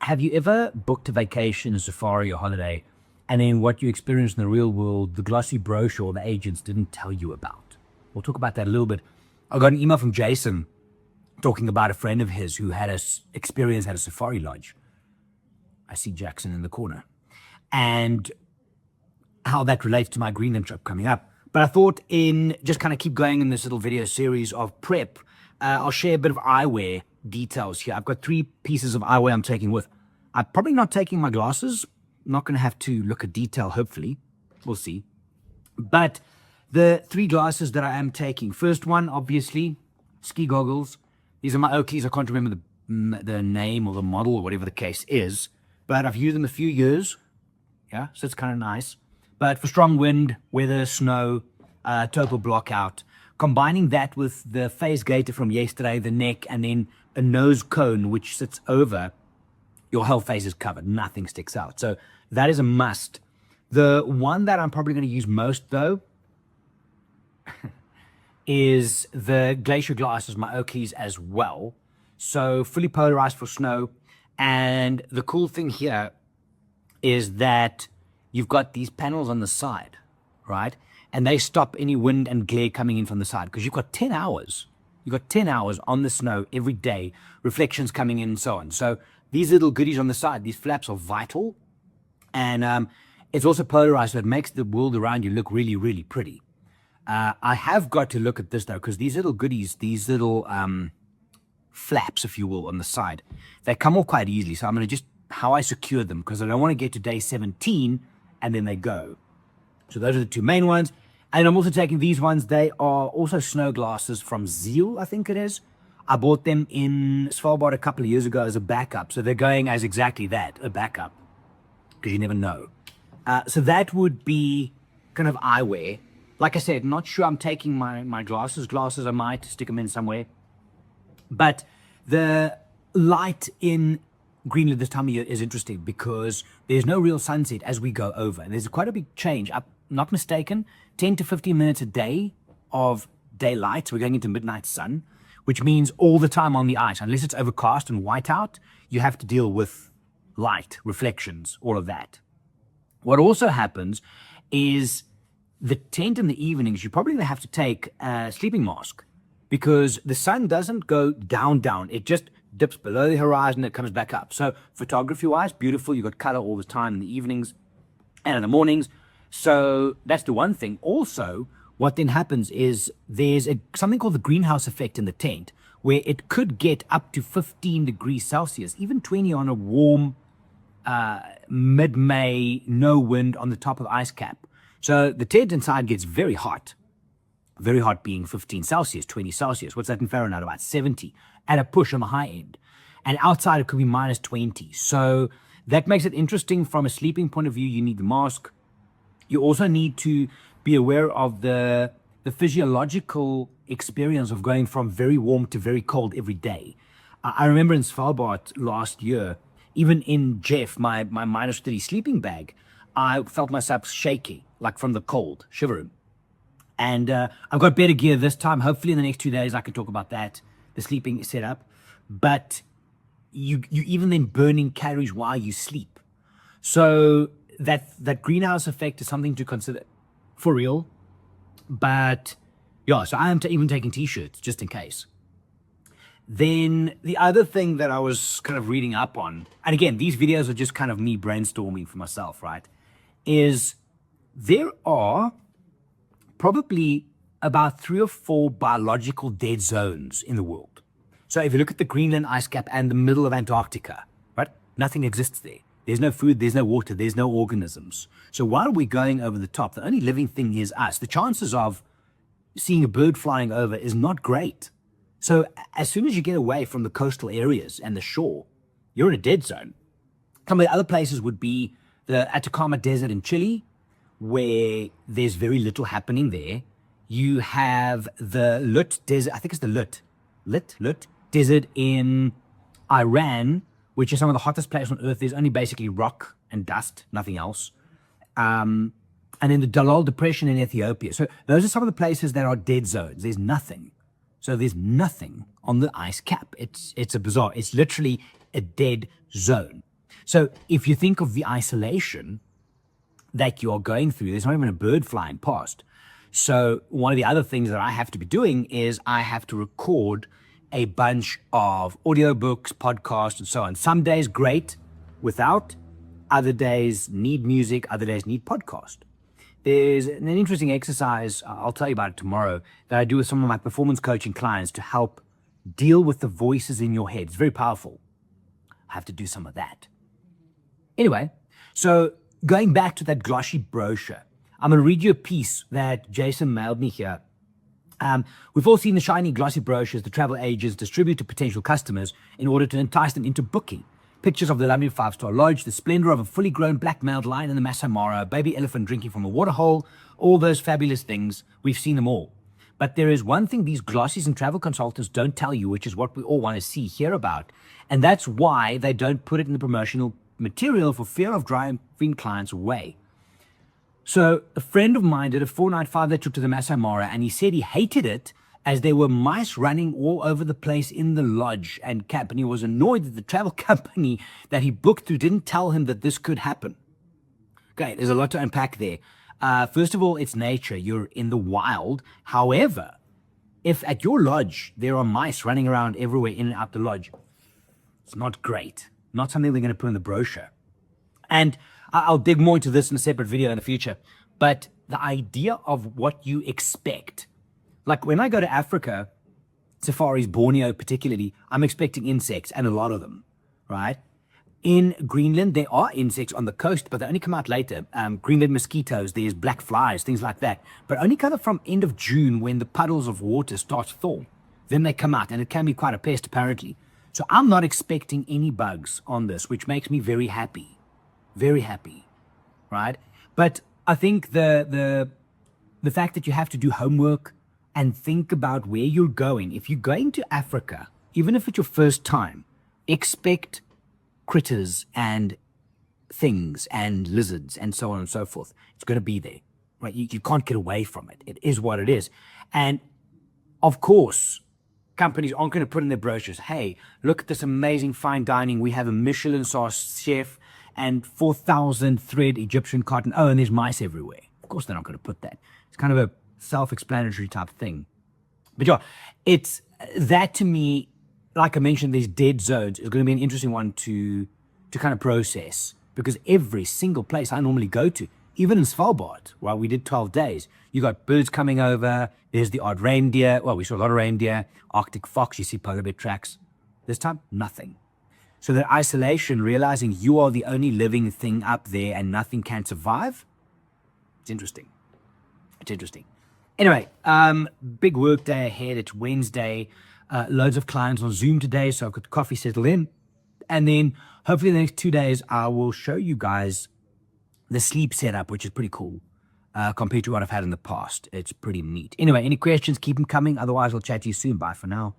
Have you ever booked a vacation, a safari, or holiday, and then what you experienced in the real world, the glossy brochure the agents didn't tell you about? We'll talk about that a little bit. I got an email from Jason talking about a friend of his who had experience at a safari lodge. I see Jackson in the corner. And how that relates to my Greenland trip coming up. But I thought in just kind of keep going in this little video series of prep, I'll share a bit of eyewear details here. I've got 3 pieces of eyewear I'm taking with. I'm probably not taking my glasses. I'm not going to have to look at detail, hopefully. We'll see. But the 3 glasses that I am taking. First one, obviously, ski goggles. These are my Oakleys. I can't remember the name or the model or whatever the case is. But I've used them a few years. Yeah, so it's kind of nice. But for strong wind, weather, snow, total blockout, combining that with the face gaiter from yesterday, the neck, and then a nose cone which sits over, your whole face is covered. Nothing sticks out. So that is a must. The one that I'm probably going to use most, though, is the glacier glasses, my Oakleys as well. So fully polarized for snow. And the cool thing here is that you've got these panels on the side, right? And they stop any wind and glare coming in from the side because you've got 10 hours. You've got 10 hours on the snow every day, reflections coming in and so on. So these little goodies on the side, these flaps are vital. And it's also polarized, so it makes the world around you look really, really pretty. I have got to look at this, though, because these little goodies, these little flaps, if you will, on the side, they come off quite easily. So I'm going to just, how I secure them, because I don't want to get to day 17 and then they go. So those are the 2 main ones. And I'm also taking these ones. They are also snow glasses from Zeal, I think it is. I bought them in Svalbard a couple of years ago as a backup. So they're going as exactly that, a backup, because you never know. So that would be kind of eyewear. Like I said, not sure I'm taking my glasses. Glasses, I might stick them in somewhere. But the light in Greenland this time of year is interesting because there's no real sunset as we go over. And there's quite a big change. I'm not mistaken, 10 to 15 minutes a day of daylight. So we're going into midnight sun, which means all the time on the ice, unless it's overcast and white out, you have to deal with light, reflections, all of that. What also happens is the tent in the evenings, you're probably going to have to take a sleeping mask because the sun doesn't go down. It just dips below the horizon, it comes back up. So photography-wise, beautiful. You've got color all the time in the evenings and in the mornings. So that's the one thing. Also, what then happens is there's something called the greenhouse effect in the tent, where it could get up to 15 degrees Celsius, even 20 on a warm mid-May, no wind on the top of ice cap. So the tent inside gets very hot being 15 Celsius, 20 Celsius. What's that in Fahrenheit? About 70 at a push on the high end. And outside it could be minus 20. So that makes it interesting from a sleeping point of view. You need the mask. You also need to be aware of the physiological experience of going from very warm to very cold every day. I remember in Svalbard last year, even in Jeff, my minus 30 sleeping bag, I felt myself shaky, like from the cold, shivering. And I've got better gear this time. Hopefully in the next 2 days I can talk about that, the sleeping setup. But you even then burning calories while you sleep. So that greenhouse effect is something to consider for real. But yeah, so I am even taking t-shirts just in case. Then the other thing that I was kind of reading up on, and again, these videos are just kind of me brainstorming for myself, right? Is there are probably about 3 or 4 biological dead zones in the world. So if you look at the Greenland ice cap and the middle of Antarctica, right? Nothing exists there. There's no food, there's no water, there's no organisms. So while we're going over the top, the only living thing is us. The chances of seeing a bird flying over is not great. So as soon as you get away from the coastal areas and the shore, you're in a dead zone. Some of the other places would be the Atacama Desert in Chile, where there's very little happening there. You have the Lut Desert, I think it's the Lut Desert in Iran, which is some of the hottest places on earth. There's only basically rock and dust, nothing else. And then the Dalal Depression in Ethiopia. So those are some of the places that are dead zones. There's nothing. So there's nothing on the ice cap. It's a bizarre, it's literally a dead zone. So if you think of the isolation that you're going through, there's not even a bird flying past. So one of the other things that I have to be doing is I have to record a bunch of audiobooks, podcasts, and so on. Some days great without, other days need music, other days need podcast. There's an interesting exercise, I'll tell you about it tomorrow, that I do with some of my performance coaching clients to help deal with the voices in your head. It's very powerful. I have to do some of that. Anyway, so going back to that glossy brochure, I'm going to read you a piece that Jason mailed me here. We've all seen the shiny glossy brochures the travel agents distribute to potential customers in order to entice them into booking. Pictures of the lovely 5-star lodge, the splendor of a fully grown black-mailed lion in the Masai Mara, a baby elephant drinking from a waterhole, all those fabulous things. We've seen them all. But there is one thing these glossies and travel consultants don't tell you, which is what we all want to see, hear about. And that's why they don't put it in the promotional material for fear of driving clients away. So a friend of mine did a 4-night 5-day trip to the Masai Mara, and he said he hated it as there were mice running all over the place in the lodge and camp, and he was annoyed that the travel company that he booked through didn't tell him that this could happen. Okay, there's a lot to unpack there. First of all, it's nature. You're in the wild. However, if at your lodge there are mice running around everywhere in and out the lodge, it's not great. Not something they're going to put in the brochure. And I'll dig more into this in a separate video in the future. But the idea of what you expect, like when I go to Africa, safaris, Borneo particularly, I'm expecting insects, and a lot of them, right? In Greenland, there are insects on the coast, but they only come out later. Greenland mosquitoes, there's black flies, things like that. But only kind of from end of June when the puddles of water start to thaw. Then they come out, and it can be quite a pest, apparently. So I'm not expecting any bugs on this, which makes me very happy, right? But I think the fact that you have to do homework and think about where you're going. If you're going to Africa, even if it's your first time, expect critters and things and lizards and so on and so forth. It's going to be there, right? You can't get away from it. It is what it is. And of course, companies aren't going to put in their brochures, hey, look at this amazing fine dining. We have a Michelin-star chef and 4,000 thread Egyptian cotton. Oh, and there's mice everywhere. Of course, they're not going to put that. It's kind of a self-explanatory type thing. But yeah, it's that to me, like I mentioned, these dead zones is going to be an interesting one to kind of process, because every single place I normally go to, even in Svalbard, while we did 12 days, you got birds coming over, there's the odd reindeer, well, we saw a lot of reindeer, Arctic fox, you see polar bear tracks. This time, nothing. So that isolation, realizing you are the only living thing up there and nothing can survive, it's interesting. It's interesting. Anyway, big work day ahead. It's Wednesday. Loads of clients on Zoom today, so I've got the coffee settled in. And then hopefully the next 2 days, I will show you guys the sleep setup, which is pretty cool compared to what I've had in the past. It's pretty neat. Anyway, any questions, keep them coming. Otherwise, I'll chat to you soon. Bye for now.